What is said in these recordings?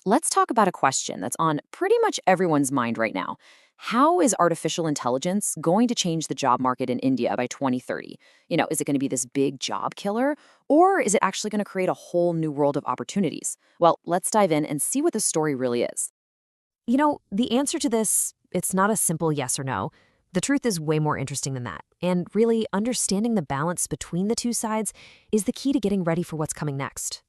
let's talk about a question that's on pretty much everyone's mind right now. How is artificial intelligence going to change the job market in India by 2030? Is it going to be this big job killer, or is it actually going to create a whole new world of opportunities? Well, let's dive in and see what the story really is. The answer to this, it's not a simple yes or no. The truth is way more interesting than that. And really, understanding the balance between the two sides is the key to getting ready for what's coming next.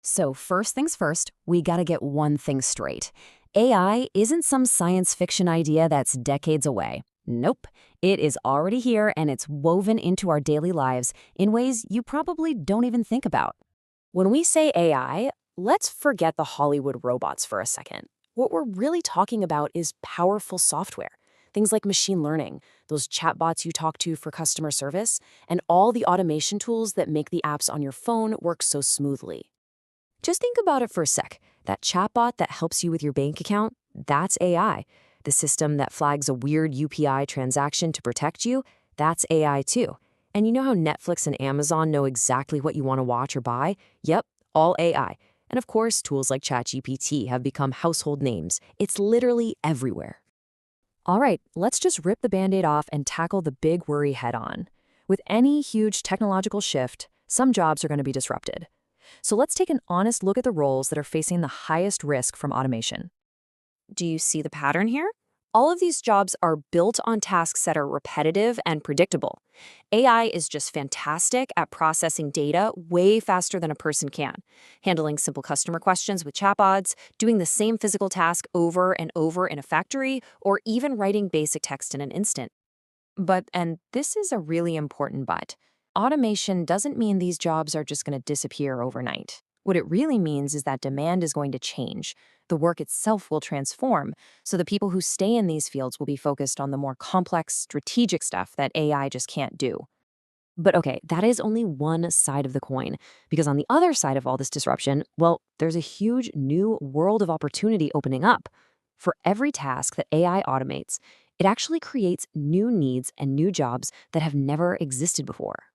So, first things first, we gotta get one thing straight. AI isn't some science fiction idea that's decades away. Nope. It is already here and it's woven into our daily lives in ways you probably don't even think about. When we say AI, let's forget the Hollywood robots for a second. What we're really talking about is powerful software. Things like machine learning, those chatbots you talk to for customer service, and all the automation tools that make the apps on your phone work so smoothly. Just think about it for a sec. That chatbot that helps you with your bank account, that's AI. The system that flags a weird UPI transaction to protect you, that's AI too. And you know how Netflix and Amazon know exactly what you want to watch or buy? Yep, all AI. And of course, tools like ChatGPT have become household names. It's literally everywhere. All right, let's just rip the Band-Aid off and tackle the big worry head on. With any huge technological shift, some jobs are going to be disrupted. So let's take an honest look at the roles that are facing the highest risk from automation. Do you see the pattern here? All of these jobs are built on tasks that are repetitive and predictable. AI is just fantastic at processing data way faster than a person can, handling simple customer questions with chatbots, doing the same physical task over and over in a factory, or even writing basic text in an instant. But, and this is a really important but, automation doesn't mean these jobs are just going to disappear overnight. What it really means is that demand is going to change. The work itself will transform, so the people who stay in these fields will be focused on the more complex, strategic stuff that AI just can't do. But okay, that is only one side of the coin, because on the other side of all this disruption, well, there's a huge new world of opportunity opening up. For every task that AI automates, it actually creates new needs and new jobs that have never existed before.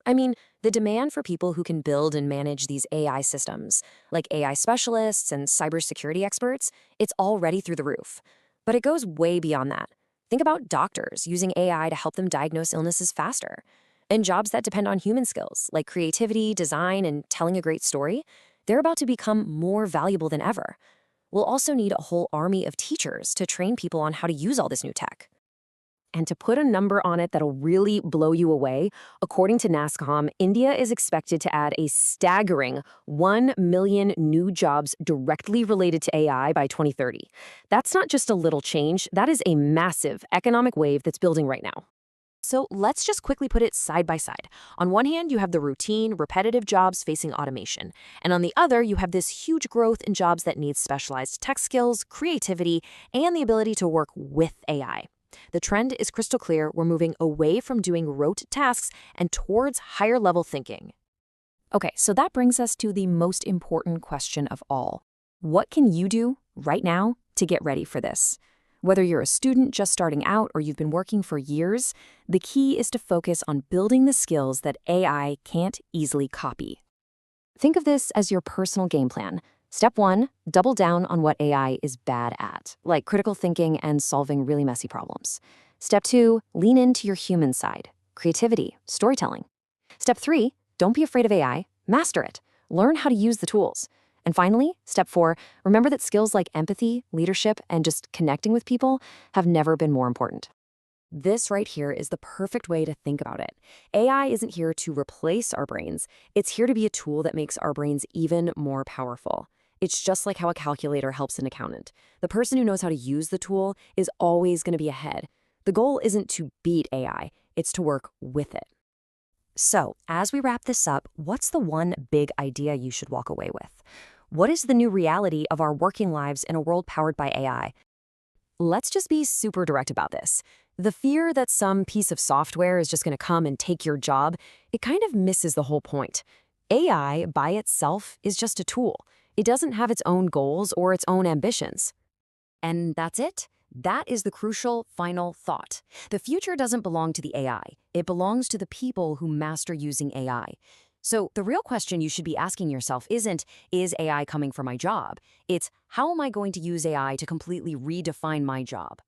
I mean, the demand for people who can build and manage these AI systems, like AI specialists and cybersecurity experts, it's already through the roof. But it goes way beyond that. Think about doctors using AI to help them diagnose illnesses faster. And jobs that depend on human skills, like creativity, design, and telling a great story, they're about to become more valuable than ever. We'll also need a whole army of teachers to train people on how to use all this new tech. And to put a number on it that'll really blow you away, according to NASSCOM, India is expected to add a staggering 1 million new jobs directly related to AI by 2030. That's not just a little change, that is a massive economic wave that's building right now. So let's just quickly put it side by side. On one hand, you have the routine, repetitive jobs facing automation. And on the other, you have this huge growth in jobs that need specialized tech skills, creativity, and the ability to work with AI. The trend is crystal clear. We're moving away from doing rote tasks and towards higher level thinking. Okay, so that brings us to the most important question of all. What can you do right now to get ready for this? Whether you're a student just starting out or you've been working for years, the key is to focus on building the skills that AI can't easily copy. Think of this as your personal game plan. Step 1, double down on what AI is bad at, like critical thinking and solving really messy problems. Step 2, lean into your human side, creativity, storytelling. Step 3, don't be afraid of AI, master it, learn how to use the tools. And finally, step 4, remember that skills like empathy, leadership, and just connecting with people have never been more important. This right here is the perfect way to think about it. AI isn't here to replace our brains. It's here to be a tool that makes our brains even more powerful. It's just like how a calculator helps an accountant. The person who knows how to use the tool is always going to be ahead. The goal isn't to beat AI, it's to work with it. So, as we wrap this up, what's the one big idea you should walk away with? What is the new reality of our working lives in a world powered by AI? Let's just be super direct about this. The fear that some piece of software is just going to come and take your job, it kind of misses the whole point. AI by itself is just a tool. It doesn't have its own goals or its own ambitions. And that's it. That is the crucial final thought. The future doesn't belong to the AI. It belongs to the people who master using AI. So the real question you should be asking yourself isn't, is AI coming for my job? It's, how am I going to use AI to completely redefine my job?